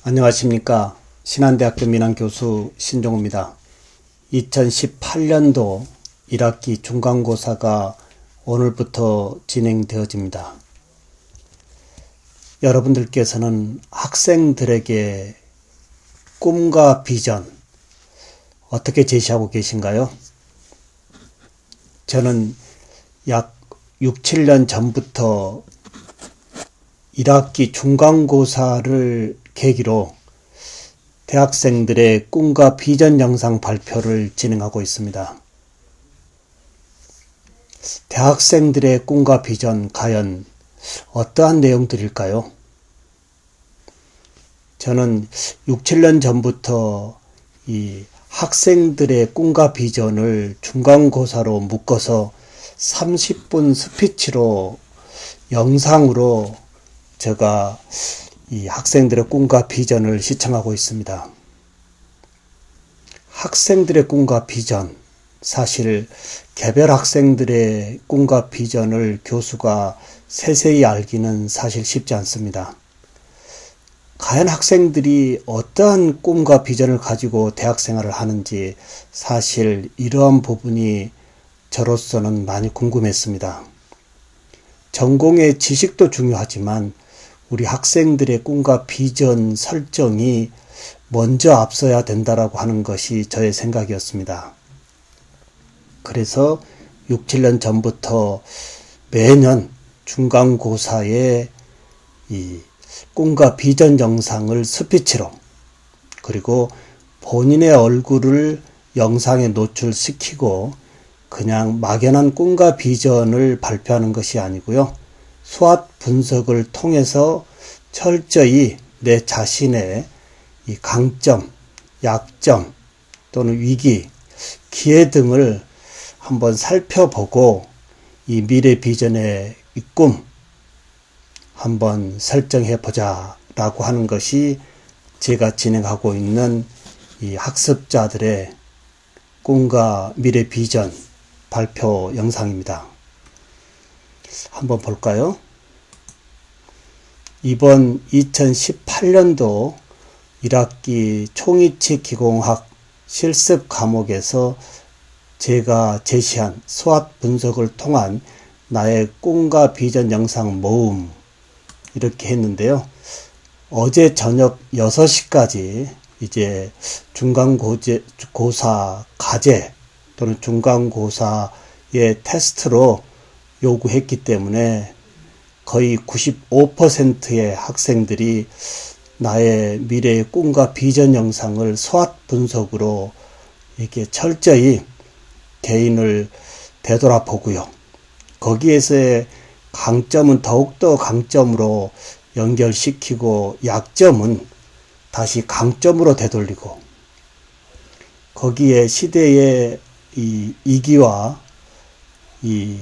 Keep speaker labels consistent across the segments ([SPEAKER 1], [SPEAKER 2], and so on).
[SPEAKER 1] 안녕하십니까. 신한대학교 민항교수 신종우입니다. 2018년도 1학기 중간고사가 오늘부터 진행되어집니다. 여러분들께서는 학생들에게 꿈과 비전 어떻게 제시하고 계신가요? 저는 약 6, 7년 전부터 1학기 중간고사를 계기로 대학생들의 꿈과 비전 영상 발표를 진행하고 있습니다. 대학생들의 꿈과 비전 과연 어떠한 내용들일까요? 저는 6, 7년 전부터 이 학생들의 꿈과 비전을 중간고사로 묶어서 30분 스피치로 영상으로 제가 이 학생들의 꿈과 비전을 시청하고 있습니다. 학생들의 꿈과 비전, 사실 개별 학생들의 꿈과 비전을 교수가 세세히 알기는 사실 쉽지 않습니다. 과연 학생들이 어떠한 꿈과 비전을 가지고 대학생활을 하는지 사실 이러한 부분이 저로서는 많이 궁금했습니다. 전공의 지식도 중요하지만 우리 학생들의 꿈과 비전 설정이 먼저 앞서야 된다라고 하는 것이 저의 생각이었습니다. 그래서 6, 7년 전부터 매년 중간고사에 이 꿈과 비전 영상을 스피치로 그리고 본인의 얼굴을 영상에 노출시키고 그냥 막연한 꿈과 비전을 발표하는 것이 아니고요. 수학 분석을 통해서 철저히 내 자신의 이 강점, 약점 또는 위기, 기회 등을 한번 살펴보고 이 미래 비전의 이 꿈 한번 설정해 보자 라고 하는 것이 제가 진행하고 있는 이 학습자들의 꿈과 미래 비전 발표 영상입니다. 한번 볼까요? 이번 2018년도 1학기 총이치 기공학 실습 과목에서 제가 제시한 수학 분석을 통한 나의 꿈과 비전 영상 모음 이렇게 했는데요. 어제 저녁 6시까지 이제 중간고사 과제 또는 중간고사의 테스트로 요구했기 때문에 거의 95%의 학생들이 나의 미래의 꿈과 비전 영상을 수학 분석으로 이렇게 철저히 개인을 되돌아보고요. 거기에서의 강점은 더욱더 강점으로 연결시키고 약점은 다시 강점으로 되돌리고 거기에 시대의 이 이기와 이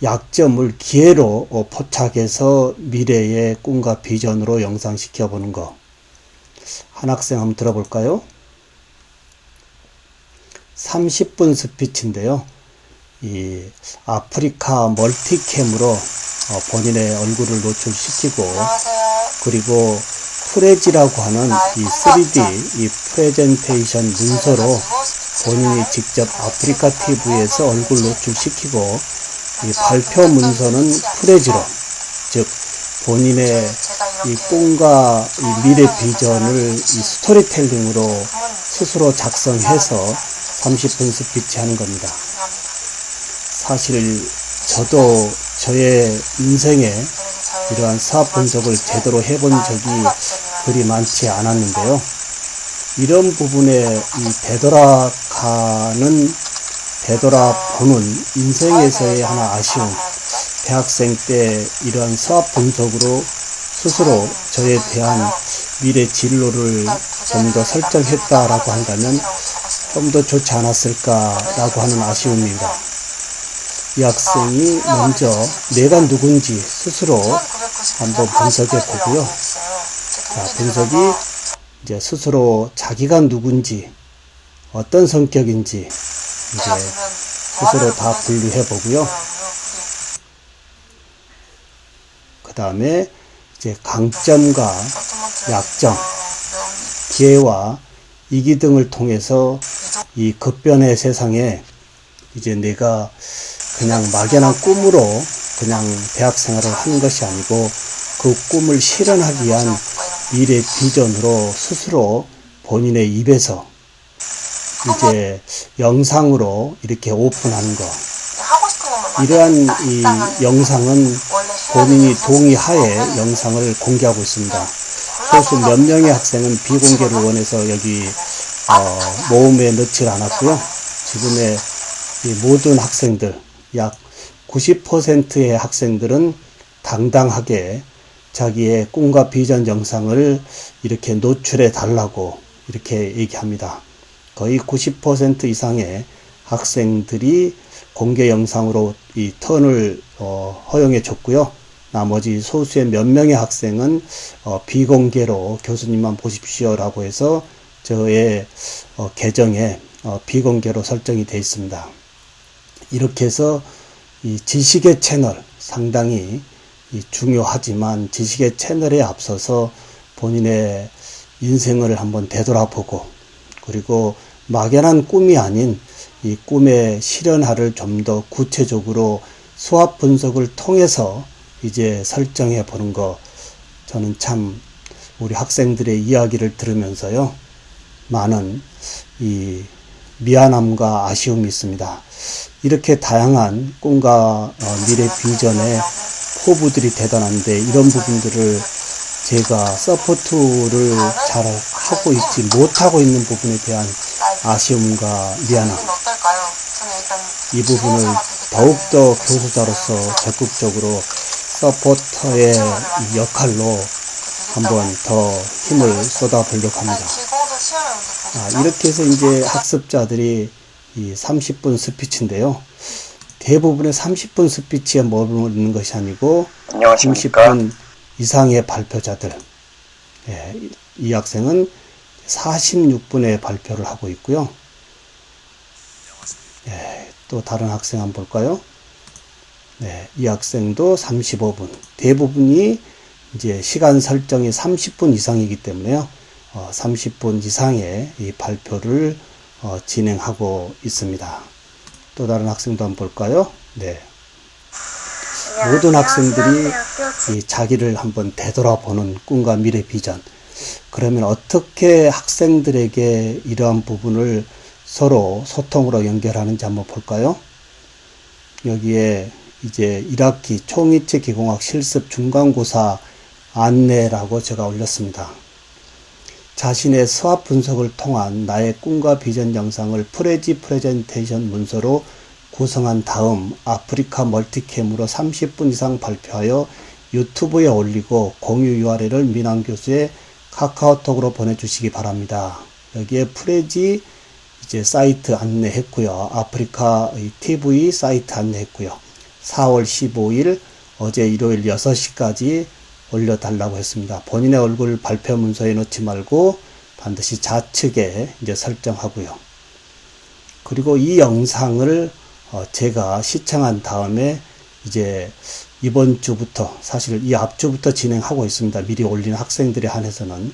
[SPEAKER 1] 약점을 기회로 포착해서 미래의 꿈과 비전으로 영상시켜보는 거. 한 학생 한번 들어볼까요? 30분 스피치인데요. 이 아프리카 멀티캠으로 본인의 얼굴을 노출시키고 그리고 프레지라고 하는 이 3D 이 프레젠테이션 문서로 본인이 직접 아프리카 TV에서 얼굴 노출시키고 이 발표 문서는 프레지로 즉 본인의 이 꿈과 이 미래 비전을 이 스토리텔링으로 스스로 작성해서 30분 스피치 하는 겁니다. 사실 저도 저의 인생에 이러한 사업 분석을 제대로 해본 적이 그리 많지 않았는데요. 이런 부분에 이 되돌아보는 인생에서의 하나 아쉬움, 대학생 때 이러한 수학 분석으로 스스로 저에 대한 미래 진로를 좀 더 설정했다라고 한다면 좀 더 좋지 않았을까라고 하는 아쉬움입니다. 이 학생이 먼저 내가 누군지 스스로 한번 분석해 보고요. 자, 분석이 이제 스스로 자기가 누군지 어떤 성격인지 이제 스스로 다 분류해 보고요. 그 다음에 이제 강점과 약점, 기회와 이기 등을 통해서 이 급변의 세상에 이제 내가 그냥 막연한 꿈으로 그냥 대학 생활을 하는 것이 아니고 그 꿈을 실현하기 위한 미래 비전으로 스스로 본인의 입에서 이제 영상으로 이렇게 오픈하는 거. 이러한 이 영상은 본인이 동의하에 영상을 공개하고 있습니다. 소수 몇 명의 학생은 비공개를 원해서 여기 모음에 넣지 않았고요. 지금의 이 모든 학생들, 약 90%의 학생들은 당당하게 자기의 꿈과 비전 영상을 이렇게 노출해 달라고 이렇게 얘기합니다. 거의 90% 이상의 학생들이 공개 영상으로 이 턴을 허용해 줬고요. 나머지 소수의 몇 명의 학생은 비공개로 교수님만 보십시오 라고 해서 저의 계정에 비공개로 설정이 되어 있습니다. 이렇게 해서 이 지식의 채널 상당히 중요하지만 지식의 채널에 앞서서 본인의 인생을 한번 되돌아보고 그리고 막연한 꿈이 아닌 이 꿈의 실현화를 좀 더 구체적으로 수학 분석을 통해서 이제 설정해 보는 거 저는 참 우리 학생들의 이야기를 들으면서요 많은 이 미안함과 아쉬움이 있습니다. 이렇게 다양한 꿈과 미래 비전의 포부들이 대단한데 이런 부분들을 제가 서포트를 잘 하고 있지 못하고 있는 부분에 대한 아쉬움과 미안함, 이 부분을 더욱더 교수자로서 적극적으로 서포터의 역할로 한번 더 힘을 쏟아보려고 합니다. 이렇게 해서 이제 학습자들이 이 30분 스피치인데요. 대부분의 30분 스피치에 머무르는 것이 아니고 30분 이상의 발표자들. 이 학생은 46분의 발표를 하고 있고요. 또 다른 학생 한번 볼까요? 이 학생도 35분. 대부분이 이제 시간 설정이 30분 이상이기 때문에요. 30분 이상의 이 발표를 진행하고 있습니다. 또 다른 학생도 한번 볼까요? 모든 학생들이 이 자기를 한번 되돌아보는 꿈과 미래 비전. 그러면 어떻게 학생들에게 이러한 부분을 서로 소통으로 연결하는지 한번 볼까요? 여기에 이제 1학기 총이체 기공학 실습 중간고사 안내라고 제가 올렸습니다. 자신의 수학 분석을 통한 나의 꿈과 비전 영상을 프레젠테이션 문서로 구성한 다음 아프리카 멀티캠으로 30분 이상 발표하여 유튜브에 올리고 공유 URL을 민환 교수의 카카오톡으로 보내주시기 바랍니다. 여기에 프레지 이제 사이트 안내했고요. 아프리카 TV 사이트 안내했고요. 4월 15일 어제 일요일 6시까지 올려달라고 했습니다. 본인의 얼굴 발표 문서에 넣지 말고 반드시 좌측에 이제 설정하고요. 그리고 이 영상을 제가 시청한 다음에 이제 이번 주부터 사실 이 앞주부터 진행하고 있습니다. 미리 올린 학생들에 한해서는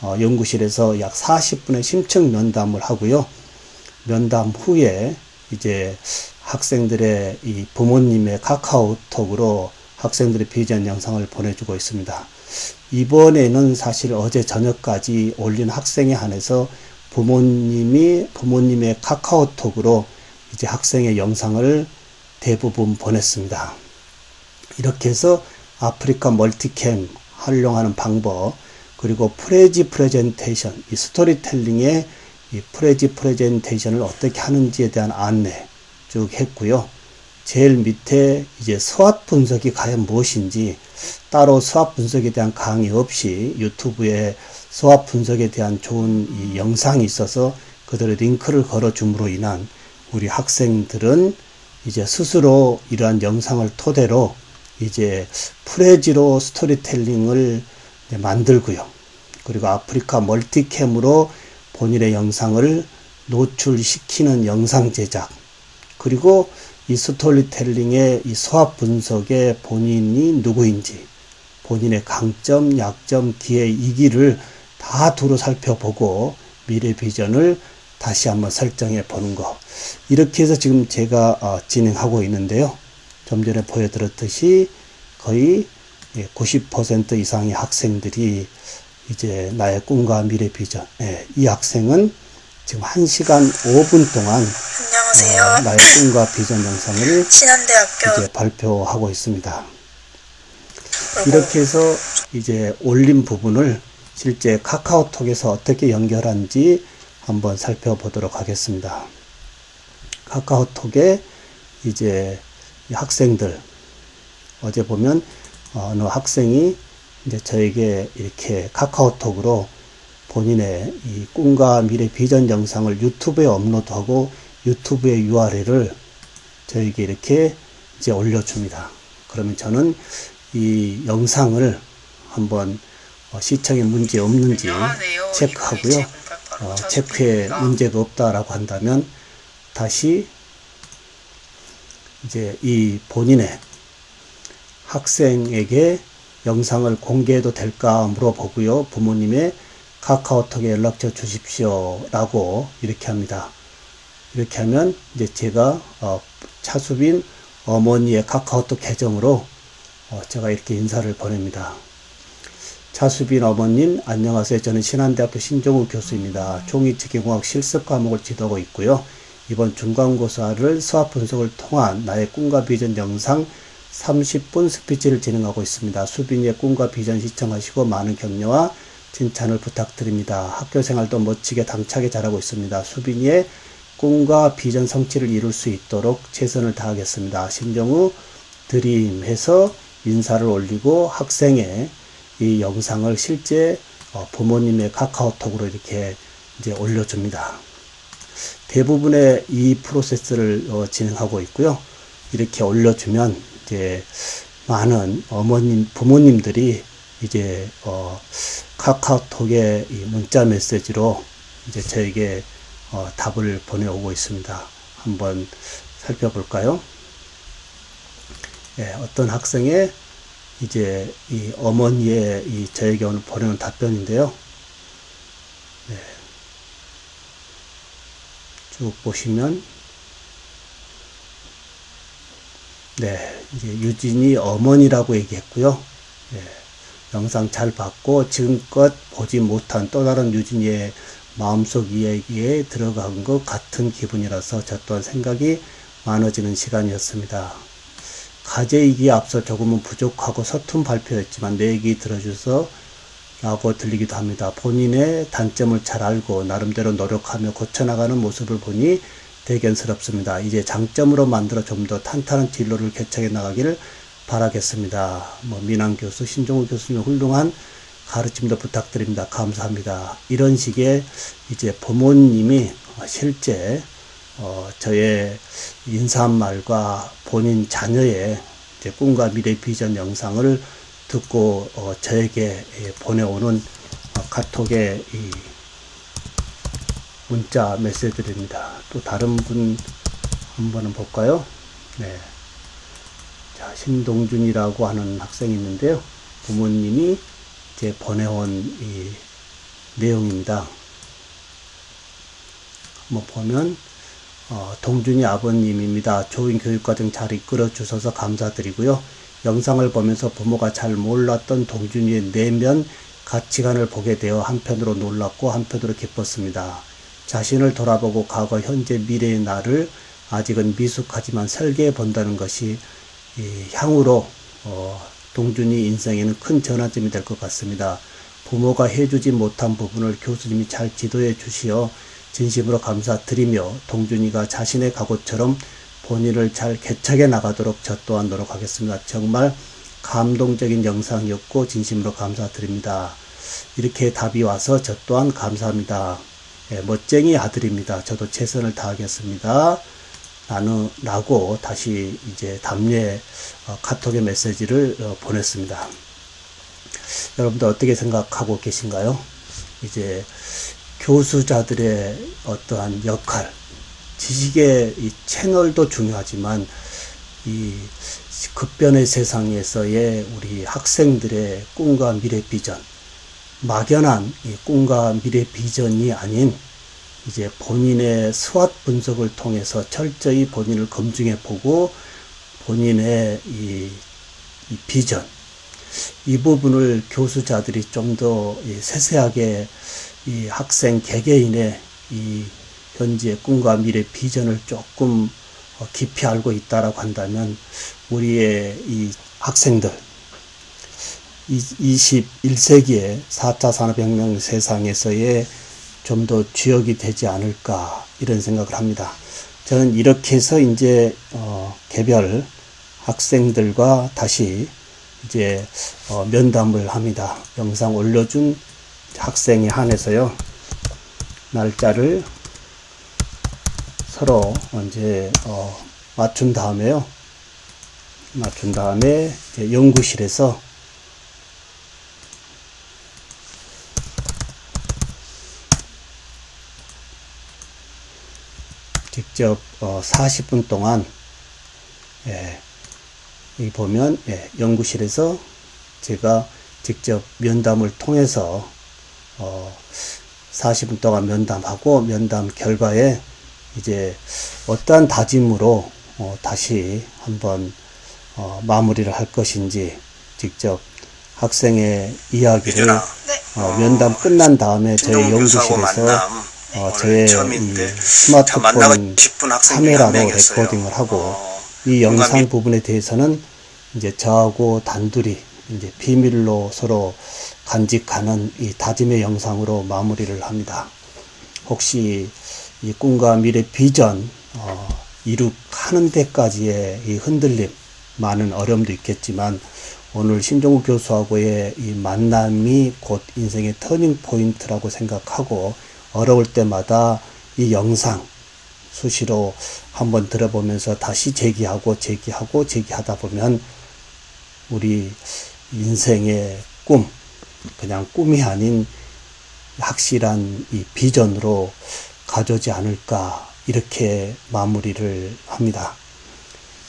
[SPEAKER 1] 연구실에서 약 40분의 심층 면담을 하고요. 면담 후에 이제 학생들의 이 부모님의 카카오톡으로 학생들의 비전 영상을 보내주고 있습니다. 이번에는 사실 어제 저녁까지 올린 학생에 한해서 부모님의 카카오톡으로 이제 학생의 영상을 대부분 보냈습니다. 이렇게 해서 아프리카 멀티캠 활용하는 방법, 그리고 프레젠테이션, 이 스토리텔링의 이 프레젠테이션을 어떻게 하는지에 대한 안내 쭉 했고요. 제일 밑에 이제 수학 분석이 과연 무엇인지 따로 수학 분석에 대한 강의 없이 유튜브에 수학 분석에 대한 좋은 이 영상이 있어서 그들의 링크를 걸어줌으로 인한 우리 학생들은 이제 스스로 이러한 영상을 토대로 이제 프레지로 스토리텔링을 만들고요. 그리고 아프리카 멀티캠으로 본인의 영상을 노출시키는 영상 제작, 그리고 이 스토리텔링의 이 수학 분석에 본인이 누구인지, 본인의 강점, 약점, 기회, 이기를 다 두루 살펴보고 미래 비전을 다시 한번 설정해 보는 거. 이렇게 해서 지금 제가 진행하고 있는데요. 좀 전에 보여드렸듯이 거의 90% 이상의 학생들이 이제 나의 꿈과 미래 비전. 이 학생은 지금 1시간 5분 동안
[SPEAKER 2] 안녕하세요.
[SPEAKER 1] 나의 꿈과 비전 영상을
[SPEAKER 2] 신한대학교
[SPEAKER 1] 이제 발표하고 있습니다. 이렇게 해서 이제 올린 부분을 실제 카카오톡에서 어떻게 연결한지 한번 살펴보도록 하겠습니다. 카카오톡에 이제 학생들, 어제 보면 어느 학생이 이제 저에게 이렇게 카카오톡으로 본인의 이 꿈과 미래 비전 영상을 유튜브에 업로드하고 유튜브의 URL을 저에게 이렇게 이제 올려줍니다. 그러면 저는 이 영상을 한번 시청에 문제 없는지 체크하고요. 체크에 문제가 없다라고 한다면 다시 이제 이 본인의 학생에게 영상을 공개해도 될까 물어보고요. 부모님의 카카오톡에 연락처 주십시오 라고 이렇게 합니다. 이렇게 하면 이제 제가 차수빈 어머니의 카카오톡 계정으로 제가 이렇게 인사를 보냅니다. 차수빈 어머님 안녕하세요. 저는 신한대학교 신종우 교수입니다. 종이체계공학 실습 과목을 지도하고 있고요. 이번 중간고사를 수학 분석을 통한 나의 꿈과 비전 영상 30분 스피치를 진행하고 있습니다. 수빈이의 꿈과 비전 시청하시고 많은 격려와 칭찬을 부탁드립니다. 학교생활도 멋지게 당차게 잘하고 있습니다. 수빈이의 꿈과 비전 성취를 이룰 수 있도록 최선을 다하겠습니다. 신종우 드림 해서 인사를 올리고 학생의 이 영상을 실제 부모님의 카카오톡으로 이렇게 이제 올려줍니다. 대부분의 이 프로세스를 진행하고 있고요. 이렇게 올려주면 이제 많은 부모님들이 이제 카카오톡의 이 문자 메시지로 이제 저에게 답을 보내오고 있습니다. 한번 살펴볼까요? 어떤 학생의 이제 이 어머니의 이 저에게 오늘 보내는 답변인데요. 쭉 보시면 이제 유진이 어머니라고 얘기했고요. 영상 잘 봤고 지금껏 보지 못한 또 다른 유진이의 마음속 이야기에 들어간 것 같은 기분이라서 저 또한 생각이 많아지는 시간이었습니다. 과제이기에 앞서 조금은 부족하고 서툰 발표였지만 내 얘기 들어줘서 라고 들리기도 합니다. 본인의 단점을 잘 알고 나름대로 노력하며 고쳐나가는 모습을 보니 대견스럽습니다. 이제 장점으로 만들어 좀 더 탄탄한 진로를 개척해 나가기를 바라겠습니다. 민한 교수, 신종우 교수님 훌륭한 가르침도 부탁드립니다. 감사합니다. 이런 식의 이제 부모님이 실제 저의 인사말과 본인 자녀의 이제 꿈과 미래 비전 영상을 듣고 저에게 보내오는 카톡의 이 문자 메시지들입니다. 또 다른 분 한번 볼까요? 자, 신동준이라고 하는 학생이 있는데요. 부모님이 이제 보내온 이 내용입니다. 한번 보면 동준이 아버님입니다. 좋은 교육과정 잘 이끌어 주셔서 감사드리고요. 영상을 보면서 부모가 잘 몰랐던 동준이의 내면 가치관을 보게 되어 한편으로 놀랐고 한편으로 기뻤습니다. 자신을 돌아보고 과거, 현재, 미래의 나를 아직은 미숙하지만 설계해 본다는 것이 향후로 동준이 인생에는 큰 전환점이 될 것 같습니다. 부모가 해주지 못한 부분을 교수님이 잘 지도해 주시어 진심으로 감사드리며 동준이가 자신의 각오처럼 본인을 잘 개척해 나가도록 저 또한 노력하겠습니다. 정말 감동적인 영상이었고 진심으로 감사드립니다. 이렇게 답이 와서 저 또한 감사합니다. 멋쟁이 아들입니다. 저도 최선을 다하겠습니다. 라고 다시 이제 답례 카톡의 메시지를 보냈습니다. 여러분들 어떻게 생각하고 계신가요? 이제 교수자들의 어떠한 역할, 지식의 이 채널도 중요하지만 이 급변의 세상에서의 우리 학생들의 꿈과 미래 비전, 막연한 이 꿈과 미래 비전이 아닌 이제 본인의 스왓 분석을 통해서 철저히 본인을 검증해 보고 본인의 이 비전, 이 부분을 교수자들이 좀 더 세세하게 이 학생 개개인의 이 현재 꿈과 미래 비전을 조금 깊이 알고 있다라고 한다면 우리의 이 학생들 21세기의 4차 산업혁명 세상에서의 좀 더 주역이 되지 않을까 이런 생각을 합니다. 저는 이렇게 해서 이제 개별 학생들과 다시 이제 면담을 합니다. 영상 올려준 학생에 한해서요. 날짜를 서로 이제 맞춘 다음에요. 맞춘 다음에 이제 연구실에서 직접 40분 동안 여기 보면 연구실에서 제가 직접 면담을 통해서 40분 동안 면담하고 면담 결과에 이제 어떠한 다짐으로 다시 한번 마무리를 할 것인지 직접 학생의 이야기를 면담 끝난 다음에 저희 연구실에서 저의 이 스마트폰 카메라로 레코딩을 하고 이 영상 부분에 대해서는 이제 저하고 단둘이 이제 비밀로 서로 간직하는 이 다짐의 영상으로 마무리를 합니다. 혹시 이 꿈과 미래 비전 이룩하는 데까지의 이 흔들림, 많은 어려움도 있겠지만 오늘 신종우 교수하고의 이 만남이 곧 인생의 터닝 포인트라고 생각하고 어려울 때마다 이 영상 수시로 한번 들어보면서 다시 제기하고 제기하다 보면 우리 인생의 꿈, 그냥 꿈이 아닌 확실한 이 비전으로 가져오지 않을까 이렇게 마무리를 합니다.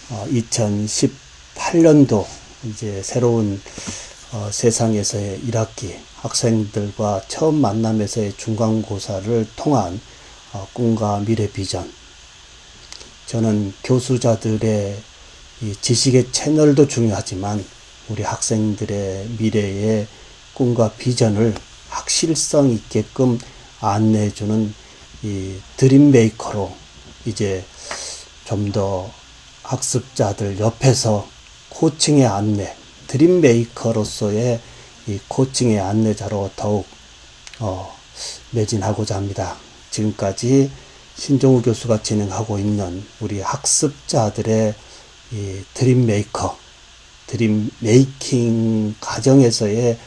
[SPEAKER 1] 2018년도 이제 새로운 세상에서의 1학기 학생들과 처음 만남에서의 중간고사를 통한 꿈과 미래 비전. 저는 교수자들의 이 지식의 채널도 중요하지만 우리 학생들의 미래의 꿈과 비전을 확실성 있게끔 안내해주는 이 드림 메이커로 이제 좀 더 학습자들 옆에서 코칭의 안내, 드림 메이커로서의 이 코칭의 안내자로 더욱 매진하고자 합니다. 지금까지 신종우 교수가 진행하고 있는 우리 학습자들의 이 드림 메이커, 드림 메이킹 과정에서의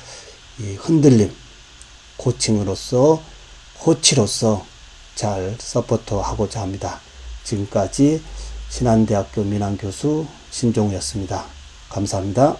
[SPEAKER 1] 이 흔들림, 코칭으로서, 코치로서 잘 서포트하고자 합니다. 지금까지 신한대학교 민항교수 신종우였습니다. 감사합니다.